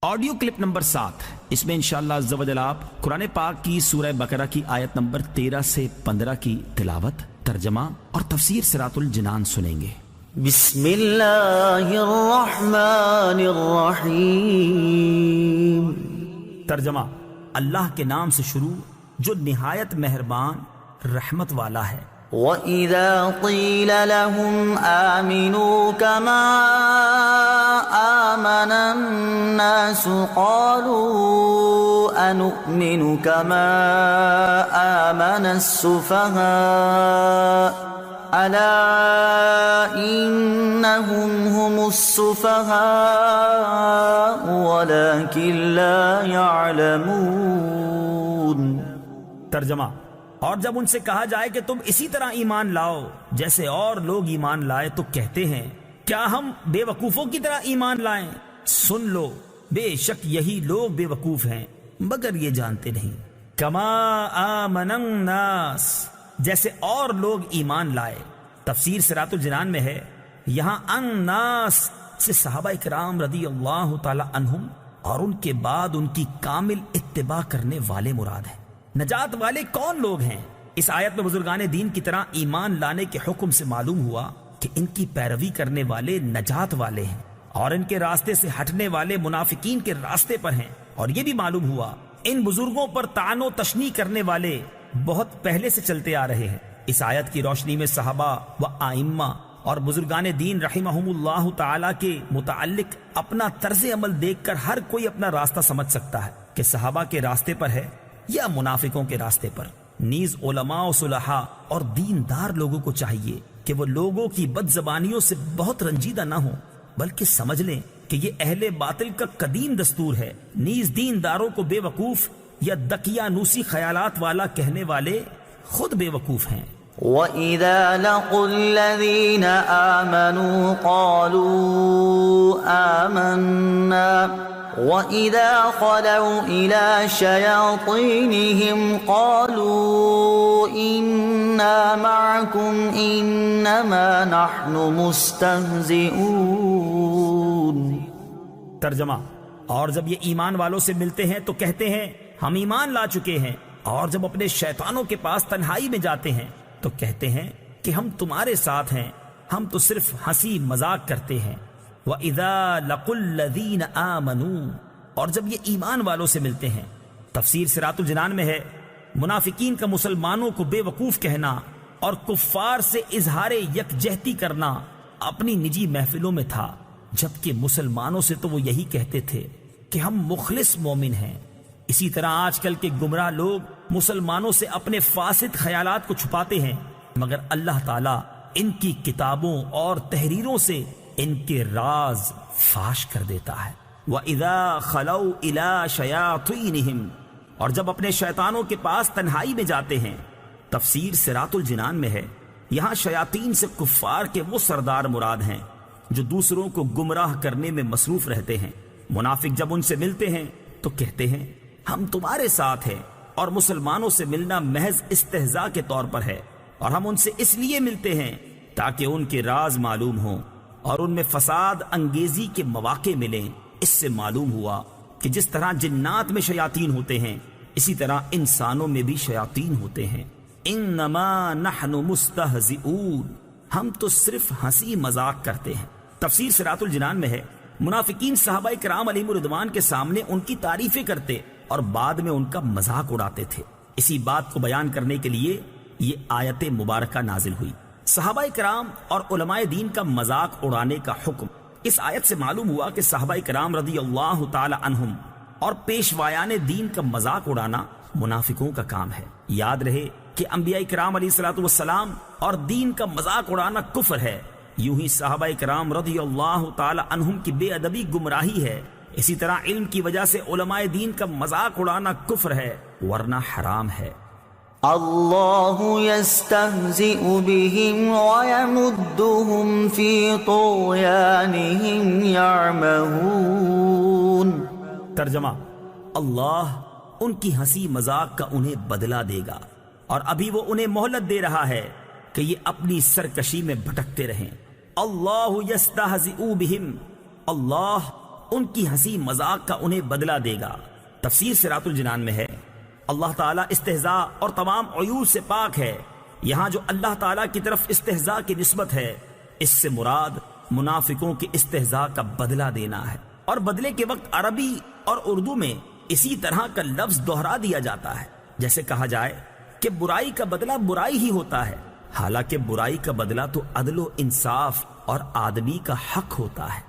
Audio clip number 7، اس میں انشاءاللہ عز و جل آپ قرآن پاک کی سورہ بقرہ کی آیت نمبر 13 سے 15 کی تلاوت، ترجمہ اور تفسیر صراط الجنان سنیں گے۔ بسم اللہ الرحمن الرحیم۔ ترجمہ: اللہ کے نام سے شروع جو نہایت مہربان رحمت والا ہے۔ وَإِذَا قِيلَ لَهُمْ آمِنُوا كَمَا آمَنَ النَّاسُ قَالُوا أَنُؤْمِنُ كَمَا آمَنَ السُّفَهَاءُ أَلَا إِنَّهُمْ هُمُ السُّفَهَاءُ وَلَكِنْ لَا يَعْلَمُونَ۔ ترجمہ: اور جب ان سے کہا جائے کہ تم اسی طرح ایمان لاؤ جیسے اور لوگ ایمان لائے تو کہتے ہیں کیا ہم بے وقوفوں کی طرح ایمان لائیں؟ سن لو، بے شک یہی لوگ بے وقوف ہیں مگر یہ جانتے نہیں۔ کما آمن الناس، جیسے اور لوگ ایمان لائے۔ تفسیر صراط الجنان میں ہے، یہاں الناس سے صحابہ کرام رضی اللہ تعالی عنہم اور ان کے بعد ان کی کامل اتباع کرنے والے مراد ہیں۔ نجات والے کون لوگ ہیں؟ اس آیت میں بزرگان دین کی طرح ایمان لانے کے حکم سے معلوم ہوا کہ ان کی پیروی کرنے والے نجات والے ہیں اور ان کے راستے سے ہٹنے والے منافقین کے راستے پر ہیں، اور یہ بھی معلوم ہوا ان بزرگوں پر طعن و تشنیع کرنے والے بہت پہلے سے چلتے آ رہے ہیں۔ اس آیت کی روشنی میں صحابہ و ائمہ اور بزرگان دین رحمہم اللہ تعالی کے متعلق اپنا طرز عمل دیکھ کر ہر کوئی اپنا راستہ سمجھ سکتا ہے کہ صحابہ کے راستے پر ہے یا منافقوں کے راستے پر۔ نیز علماء و صلحاء اور دیندار لوگوں کو چاہیے کہ وہ لوگوں کی بد زبانیوں سے بہت رنجیدہ نہ ہوں، بلکہ سمجھ لیں کہ یہ اہل باطل کا قدیم دستور ہے۔ نیز دینداروں کو بے وقوف یا دقیانوسی خیالات والا کہنے والے خود بے وقوف ہیں۔ وَإِذَا لَقُوا الَّذِينَ آمَنُوا قَالُوا آمَنَّا وَإِذَا خَلَوْا إِلَى شَيَاطِينِهِمْ قَالُوا إِنَّا مَعَكُمْ إِنَّمَا نَحْنُ مُسْتَهْزِئُونَ۔ ترجمہ: اور جب یہ ایمان والوں سے ملتے ہیں تو کہتے ہیں ہم ایمان لا چکے ہیں، اور جب اپنے شیطانوں کے پاس تنہائی میں جاتے ہیں تو کہتے ہیں کہ ہم تمہارے ساتھ ہیں، ہم تو صرف ہنسی مذاق کرتے ہیں۔ وَإِذَا لَقُوا الَّذِينَ آمَنُوا، اور جب یہ ایمان والوں سے ملتے ہیں۔ تفسیر صراط الجنان میں ہے، منافقین کا مسلمانوں کو بے وقوف کہنا اور کفار سے اظہار یکجہتی کرنا اپنی نجی محفلوں میں تھا، جبکہ مسلمانوں سے تو وہ یہی کہتے تھے کہ ہم مخلص مومن ہیں۔ اسی طرح آج کل کے گمراہ لوگ مسلمانوں سے اپنے فاسد خیالات کو چھپاتے ہیں، مگر اللہ تعالیٰ ان کی کتابوں اور تحریروں سے ان کے راز فاش کر دیتا ہے۔ وَإِذَا خَلَوْا إِلَى شَيَاطِينِهِمْ، اور جب اپنے شیطانوں کے پاس تنہائی میں جاتے ہیں۔ تفسیر صراط الجنان میں ہے، یہاں شیاطین سے کفار کے وہ سردار مراد ہیں جو دوسروں کو گمراہ کرنے میں مصروف رہتے ہیں۔ منافق جب ان سے ملتے ہیں تو کہتے ہیں ہم تمہارے ساتھ ہیں، اور مسلمانوں سے ملنا محض استہزاء کے طور پر ہے، اور ہم ان سے اس لیے ملتے ہیں تاکہ ان کے راز معلوم ہوں اور ان میں فساد انگیزی کے مواقع ملیں۔ اس سے معلوم ہوا کہ جس طرح جنات میں شیاطین ہوتے ہیں اسی طرح انسانوں میں بھی شیاطین ہوتے ہیں۔ انما نحن مستہزئون، ہم تو صرف ہنسی مذاق کرتے ہیں۔ تفسیر صراط الجنان میں ہے، منافقین صحابہ کرام علیہم الرضوان کے سامنے ان کی تعریفیں کرتے اور بعد میں ان کا مذاق اڑاتے تھے۔ اسی بات کو بیان کرنے کے لیے یہ آیت مبارکہ نازل ہوئی۔ صحابہ کرام اور علماء دین کا مذاق اڑانے کا حکم اس آیت سے معلوم ہوا کہ صحابہ کرام رضی اللہ تعالی عنہم اور پیشوایان دین کا مذاق اڑانا منافقوں کا کام ہے۔ یاد رہے کہ انبیاء کرام علیہ الصلوۃ والسلام اور دین کا مذاق اڑانا کفر ہے، یوں ہی صحابہ کرام رضی اللہ تعالی عنہم کی بے ادبی گمراہی ہے۔ اسی طرح علم کی وجہ سے علماء دین کا مذاق اڑانا کفر ہے ورنہ حرام ہے۔ اللہ یستہزئ بہم ویمدہم فی طغیانہم یعمہون۔ ترجمہ: اللہ ان کی ہنسی مذاق کا انہیں بدلہ دے گا، اور ابھی وہ انہیں مہلت دے رہا ہے کہ یہ اپنی سرکشی میں بھٹکتے رہیں۔ اللہ یستہزئ بہم، اللہ ان کی ہنسی مذاق کا انہیں بدلہ دے گا۔ تفسیر صراط الجنان میں ہے اللہ تعالیٰ استہزاء اور تمام عیوب سے پاک ہے۔ یہاں جو اللہ تعالیٰ کی طرف استہزاء کی نسبت ہے، اس سے مراد منافقوں کے استہزاء کا بدلہ دینا ہے، اور بدلے کے وقت عربی اور اردو میں اسی طرح کا لفظ دہرا دیا جاتا ہے، جیسے کہا جائے کہ برائی کا بدلہ برائی ہی ہوتا ہے، حالانکہ برائی کا بدلہ تو عدل و انصاف اور آدمی کا حق ہوتا ہے۔